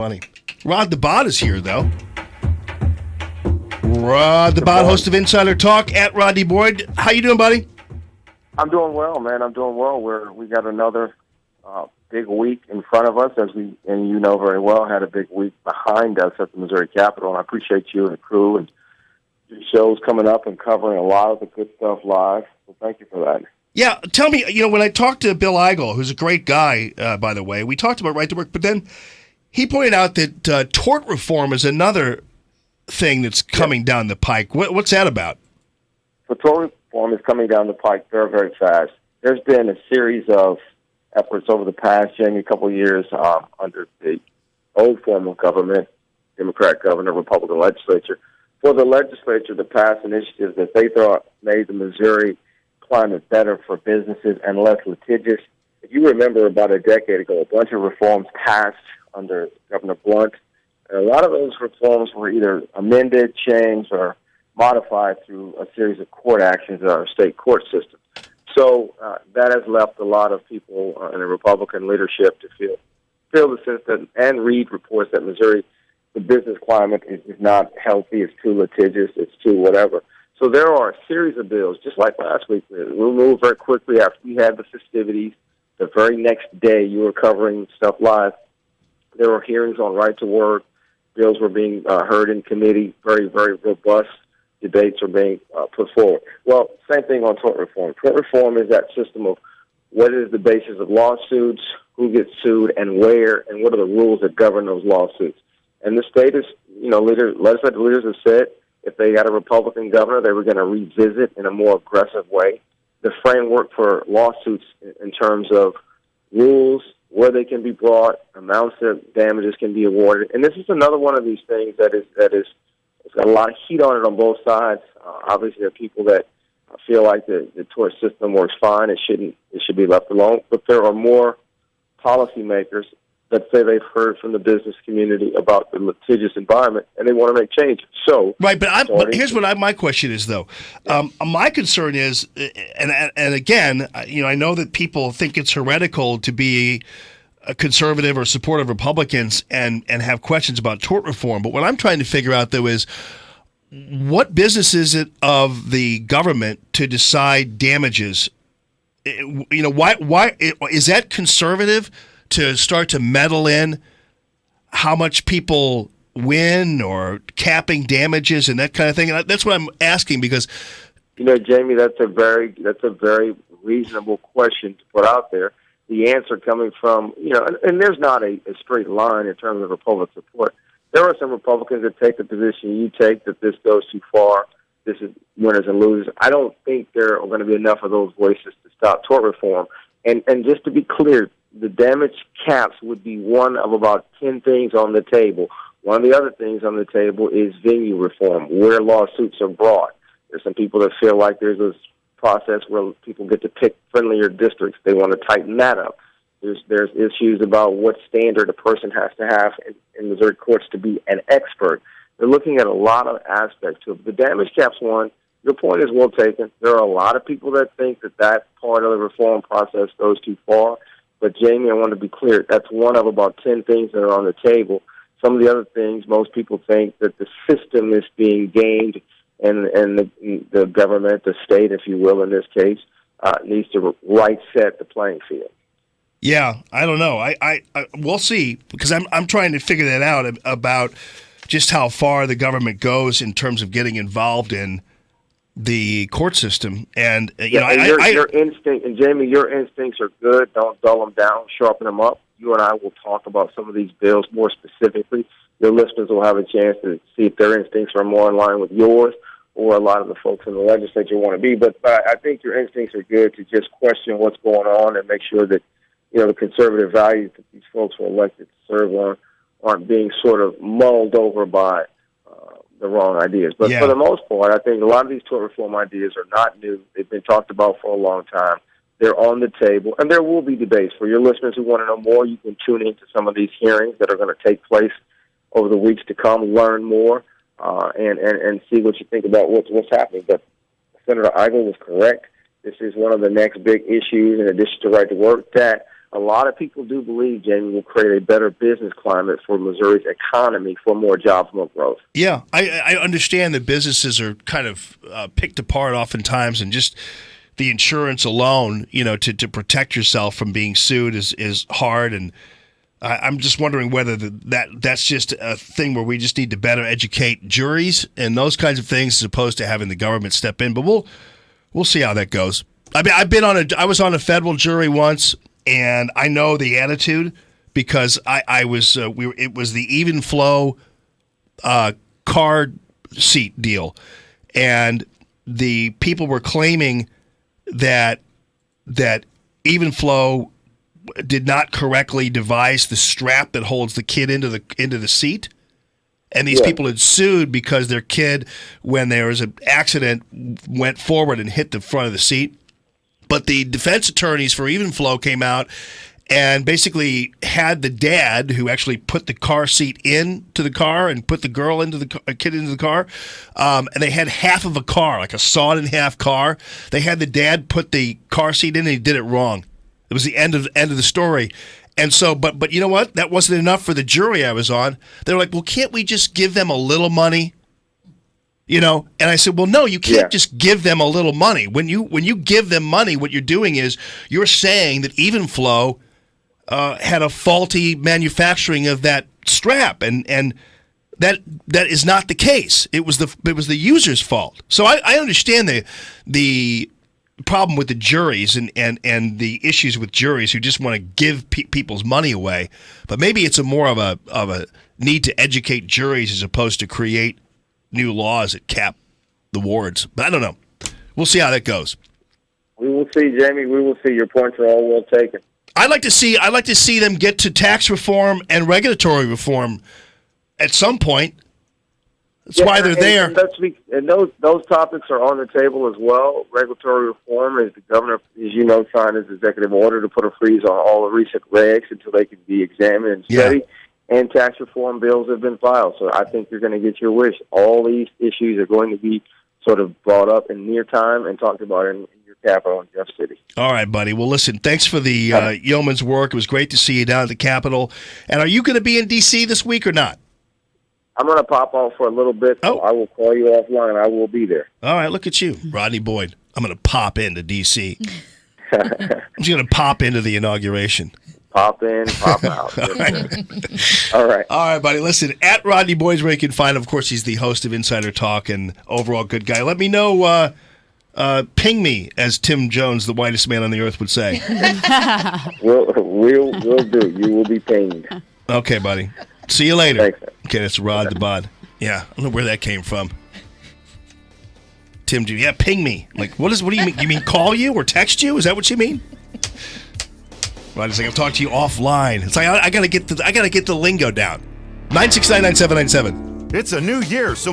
Funny. Rod the Bot is here, though. Rod the Bot, host of Insider Talk at Rodney Boyd. How you doing, buddy? I'm doing well, man. I'm doing well. We got another big week in front of us, as we, and you know very well, had a big week behind us at the Missouri Capitol. And I appreciate you and the crew and your shows coming up and covering a lot of the good stuff live. So thank you for that. Yeah, tell me, when I talked to Bill Eigel, who's a great guy, by the way, we talked about right to work, but then he pointed out that tort reform is another thing that's coming down the pike. What's that about? So tort reform is coming down the pike very, very fast. There's been a series of efforts over the past, Jamie, couple of years under the old form of government, Democrat governor, Republican legislature, for the legislature to pass initiatives that they thought made the Missouri climate better for businesses and less litigious. If you remember, about a decade ago, a bunch of reforms passed under Governor Blunt. And a lot of those reforms were either amended, changed, or modified through a series of court actions in our state court system. So that has left a lot of people in the Republican leadership to feel the sense that, and read reports that Missouri, the business climate is not healthy, it's too litigious, it's too whatever. So there are a series of bills, just like last week. We'll move very quickly after we had the festivities. The very next day, you were covering stuff live. There were hearings on right to work. Bills were being heard in committee. Very, very robust debates are being put forward. Well, same thing on tort reform. Tort reform is that system of what is the basis of lawsuits, who gets sued, and where, and what are the rules that govern those lawsuits. And the state is, legislative leaders have said if they got a Republican governor, they were going to revisit in a more aggressive way the framework for lawsuits in terms of rules, where they can be brought, amounts of damages can be awarded. And this is another one of these things that is it's got a lot of heat on it on both sides. Obviously, there are people that feel like the tort system works fine. It should be left alone. But there are more policymakers that say they've heard from the business community about the litigious environment, and they want to make changes. So right, but here's what my question is, though. Yeah. My concern is, and again, I know that people think it's heretical to be a conservative or supportive Republicans and have questions about tort reform. But what I'm trying to figure out, though, is what business is it of the government to decide damages? Why is that conservative to start to meddle in how much people win or capping damages and that kind of thing? And that's what I'm asking because, Jamie, that's a very reasonable question to put out there. The answer coming from, and there's not a straight line in terms of Republican support. There are some Republicans that take the position you take that this goes too far. This is winners and losers. I don't think there are going to be enough of those voices to stop tort reform. And just to be clear, the damage caps would be one of about 10 things on the table. One of the other things on the table is venue reform, where lawsuits are brought. There's some people that feel like there's this process where people get to pick friendlier districts. They want to tighten that up. There's issues about what standard a person has to have in Missouri courts to be an expert. They're looking at a lot of aspects to it. The damage caps one, your point is well taken. There are a lot of people that think that part of the reform process goes too far. But, Jamie, I want to be clear, that's one of about 10 things that are on the table. Some of the other things, most people think that the system is being gamed and the government, the state, if you will, in this case, needs to right-set the playing field. Yeah, I don't know. I we'll see, because I'm trying to figure that out about just how far the government goes in terms of getting involved in the court system. And your instinct, and Jamie, your instincts are good. Don't dull them down, sharpen them up. You and I will talk about some of these bills more specifically. Your listeners will have a chance to see if their instincts are more in line with yours or a lot of the folks in the legislature want to be. But I think your instincts are good to just question what's going on and make sure that the conservative values that these folks were elected to serve on aren't being sort of mulled over by the wrong ideas. But for the most part, I think a lot of these tort reform ideas are not new. They've been talked about for a long time. They're on the table, and there will be debates. For your listeners who want to know more, you can tune into some of these hearings that are going to take place over the weeks to come, learn more, and see what you think about what's happening. But Senator Eigel was correct. This is one of the next big issues, in addition to right to work, that a lot of people do believe, Jamie, will create a better business climate for Missouri's economy, for more jobs, more growth. Yeah, I understand that businesses are kind of picked apart oftentimes, and just the insurance alone, to protect yourself from being sued is hard. And I'm just wondering whether that's just a thing where we just need to better educate juries and those kinds of things, as opposed to having the government step in. But we'll see how that goes. I mean, I was on a federal jury once, and I know the attitude, because it was the even flow car seat deal, and the people were claiming that even flow did not correctly devise the strap that holds the kid into the seat. And these people had sued because their kid, when there was an accident, went forward and hit the front of the seat. But the defense attorneys for Even Flow came out and basically had the dad, who actually put the car seat into the car and put the girl into the kid into the car, and they had half of a car, like a sawed-in-half car. They had the dad put the car seat in, and he did it wrong. It was the end of the story. And so, but you know what? That wasn't enough for the jury I was on. They were like, well, can't we just give them a little money? And I said, well, no, you can't just give them a little money. When you give them money, what you're doing is you're saying that Even Flow had a faulty manufacturing of that strap, and that is not the case. It was the user's fault. So I understand the problem with the juries and the issues with juries who just want to give people's money away. But maybe it's more of a need to educate juries as opposed to create new laws that cap the wards. But I don't know. We'll see how that goes. We will see, Jamie. We will see. Your points are all well taken. I'd like to see them get to tax reform and regulatory reform at some point. That's why they're there. And those topics are on the table as well. Regulatory reform, as the governor, as you know, signed his executive order to put a freeze on all the recent regs until they can be examined and studied. And tax reform bills have been filed. So I think you're going to get your wish. All these issues are going to be sort of brought up in near time and talked about in your capital in Jeff City. All right, buddy. Well, listen, thanks for the yeoman's work. It was great to see you down at the Capitol. And are you going to be in D.C. this week or not? I'm going to pop off for a little bit, so I will call you offline. I will be there. All right, look at you, Rodney Boyd. I'm going to pop into D.C. I'm just going to pop into the inauguration. Pop in, pop out. All right. All right, buddy. Listen, at Rodney Boyd's where you can find him. Of course, he's the host of Insider Talk and overall good guy. Let me know, ping me, as Tim Jones, the whitest man on the earth, would say. We'll do. You will be pinged. Okay, buddy. See you later. Thanks, man. Okay, that's Rod the Bod. Yeah, I don't know where that came from. Tim, ping me. Like, what do you mean? You mean call you or text you? Is that what you mean? Rodney's like, I'll talk to you offline. It's like I gotta get the lingo down. 969-9797. It's a new year, so